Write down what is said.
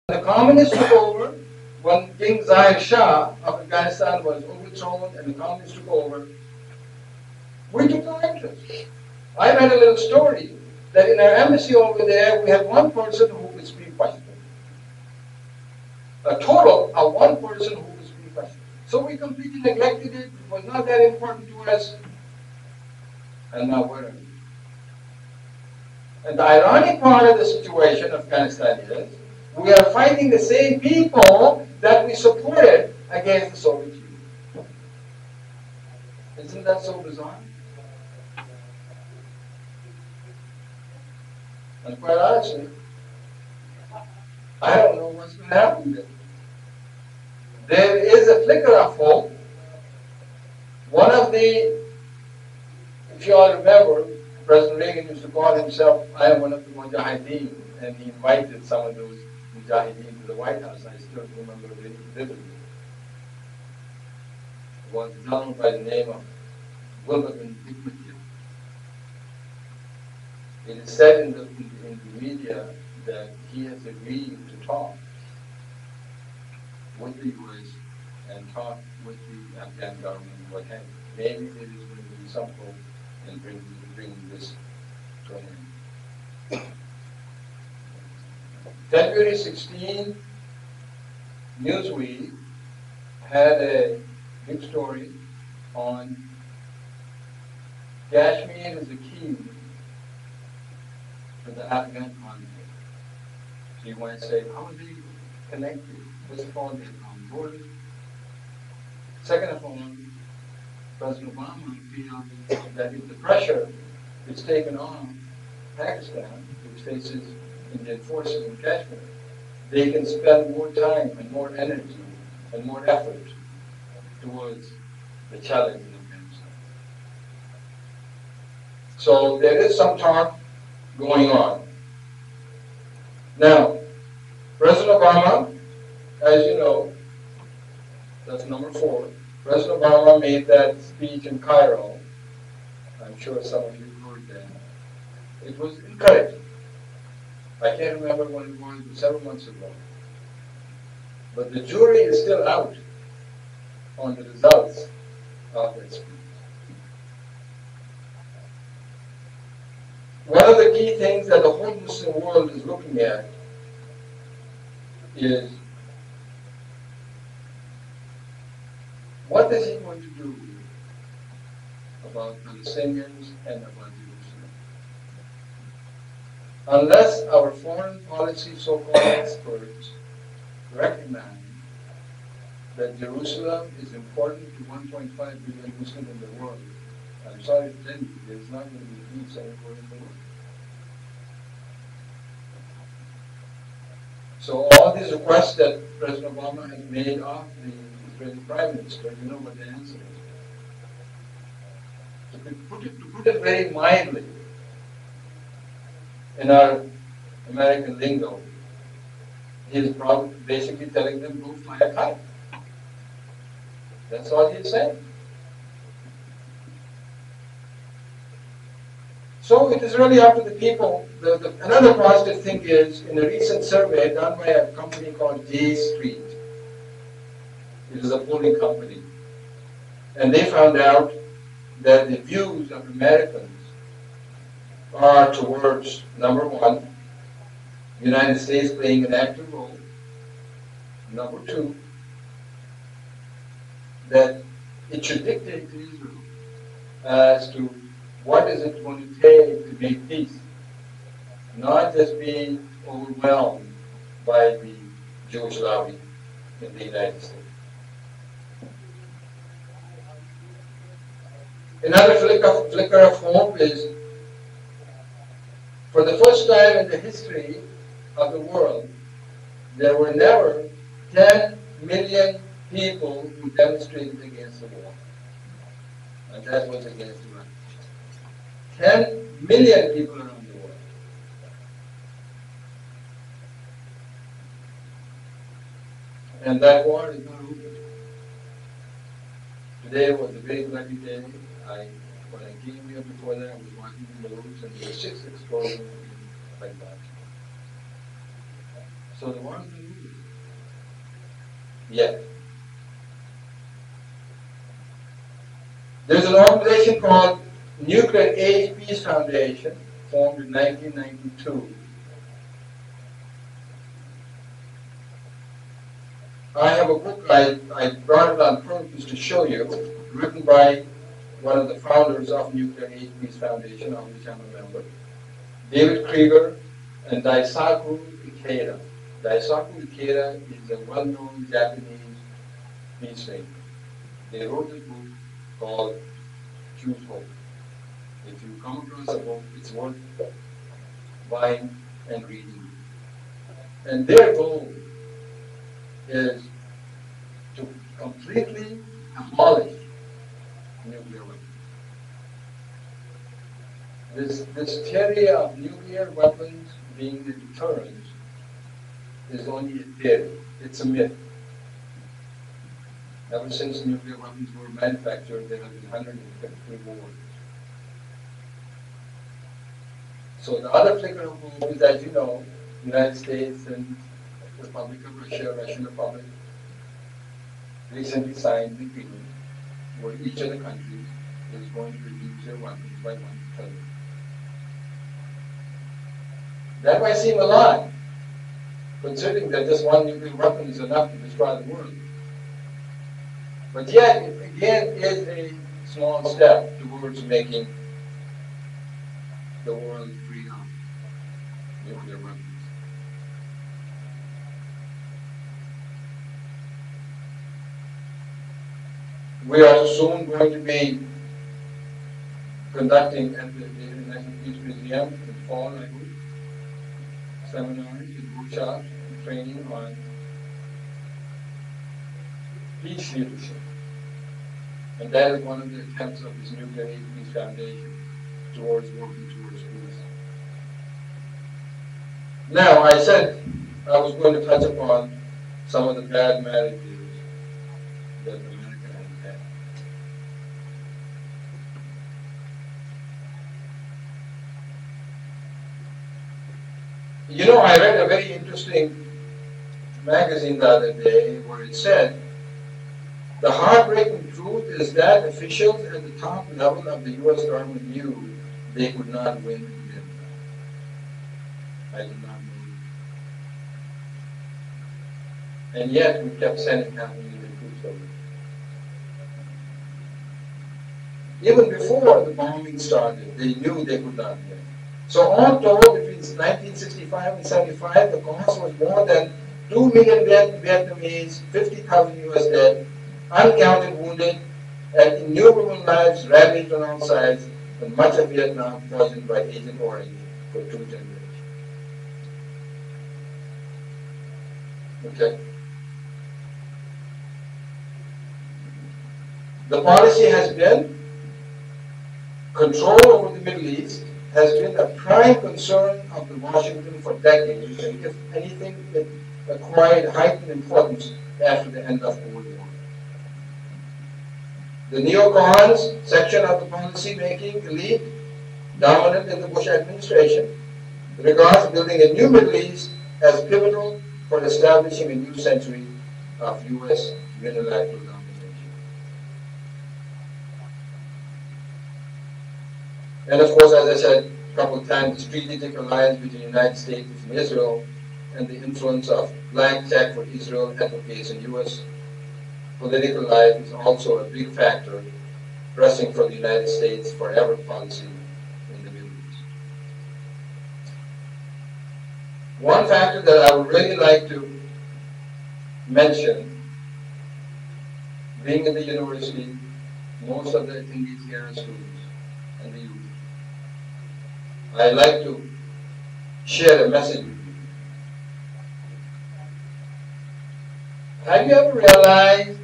The communists took over, when King Zahir Shah of Afghanistan was overthrown and the communists took over, we took no interest. I read a little story that in our embassy over there, we had one person who could speak Pashto. A total of one person who could speak Pashto. So we completely neglected it. It was not that important to us. And now where are we? And the ironic part of the situation of Afghanistan is we are fighting the same people that we supported against the Soviet Union. Isn't that so bizarre? And quite honestly, I don't know what's going to happen there. There is a flicker of hope. One of the, if you all remember, President Reagan used to call himself, I am one of the Mujahideen, and he invited some of those Mujahideen to the White House. I still remember very vividly. It was a gentleman by the name of Wilbur Hikmatyar. It is said in the media that he has agreed to talk with the U.S. and talk with the Afghan government, what have you. Maybe there is going to be some hope in bringing this to an end. February 16, Newsweek had a big story on Kashmir is the key to the Afghan conflict. So you might say, how are they connected? First of all, they're on borders. Second of all, President Obama feels that if the pressure is taken on Pakistan, which faces Indian forces in Kashmir, they can spend more time and more energy and more effort towards the challenge in Afghanistan. So there is some talk going on. Now, President Obama, as you know, that's number 4. President Obama made that speech in Cairo. I'm sure some of you heard that. It was encouraging. I can't remember when it was, but several months ago. But the jury is still out on the results of that speech. One of the key things that the whole Muslim world is looking at is what is he going to do about Palestinians and about Jerusalem? Unless our foreign policy so-called experts recognize that Jerusalem is important to 1.5 billion Muslims in the world, I'm sorry to tell you, there's not going to be peace anywhere in the world. So all these requests that President Obama has made of the Israeli Prime Minister, you know what the answer is. To put it very mildly, in our American lingo, he's probably basically telling them, go fly a kite. That's all he's saying. So it is really up to the people. Another positive thing is, in a recent survey done by a company called J Street, it is a polling company, and they found out that the views of Americans are towards, number 1, the United States playing an active role. Number 2, that it should dictate to Israel as to what is it going to take to make peace, not just be overwhelmed by the Jewish lobby in the United States. Another flicker of hope is, for the first time in the history of the world, there were never 10 million people who demonstrated against the war. And that was against Iran. 10 million people around the world. And that war is not over. Today was a very bloody day. When I came here before that, I was watching the news, and there were 6 explosions in Baghdad. So the world is moving. Yet. There's an organization called Nuclear Age Peace Foundation, formed in 1992. I have a book I brought it on purpose to show you, written by one of the founders of Nuclear Age Peace Foundation, of which I'm a member, David Krieger and Daisaku Ikeda. Daisaku Ikeda is a well-known Japanese peacemaker. They wrote a book called Choose Hope. If you come across a book, it's worth buying and reading. And their goal is to completely abolish nuclear weapons. This theory of nuclear weapons being the deterrent is only a theory. It's a myth. Ever since nuclear weapons were manufactured, there have been 150 wars. So the other flicker of hope is, as you know, the United States and the Republic of Russia, Russian Republic, recently signed an agreement where each of the countries is going to reduce their weapons by 1/3. That might seem a lot, considering that just one nuclear weapon is enough to destroy the world. But yet, it again is a small step towards making the world free of nuclear weapons. We are soon going to be conducting at the International Peace Museum in the fall, I hope, seminars and workshops and training on peace leadership. And that is one of the attempts of this Nuclear Age Peace Foundation towards working towards peace. Now, I said I was going to touch upon some of the bad marriages that America has had. You know, I read a very interesting magazine the other day where it said, the heartbreaking truth is that officials at the top level of the U.S. government knew they could not win in Vietnam. I did not know it. And yet we kept sending half a million troops over. Even before the bombing started, they knew they could not win. So all told, between 1965 and 75, the cost was more than 2 million Vietnamese, 50,000 U.S. dead, uncounted wounded, and innumerable lives ravaged on all sides, and much of Vietnam poisoned by Agent Orange for 2 generations. Okay. The policy has been control over the Middle East has been a prime concern of the Washington for decades, and if anything, it acquired heightened importance after the end of World War. The neocons section of the policy-making elite, dominant in the Bush administration, regards building a new Middle East as pivotal for establishing a new century of U.S. unilateral domination. And of course, as I said a couple of times, the strategic alliance between the United States and Israel and the influence of blank check for Israel advocates in U.S. political life is also a big factor pressing for the United States forever policy in the Middle East. One factor that I would really like to mention, being in the university, most of the attendees here are students and the youth. I'd like to share a message with you. Have you ever realized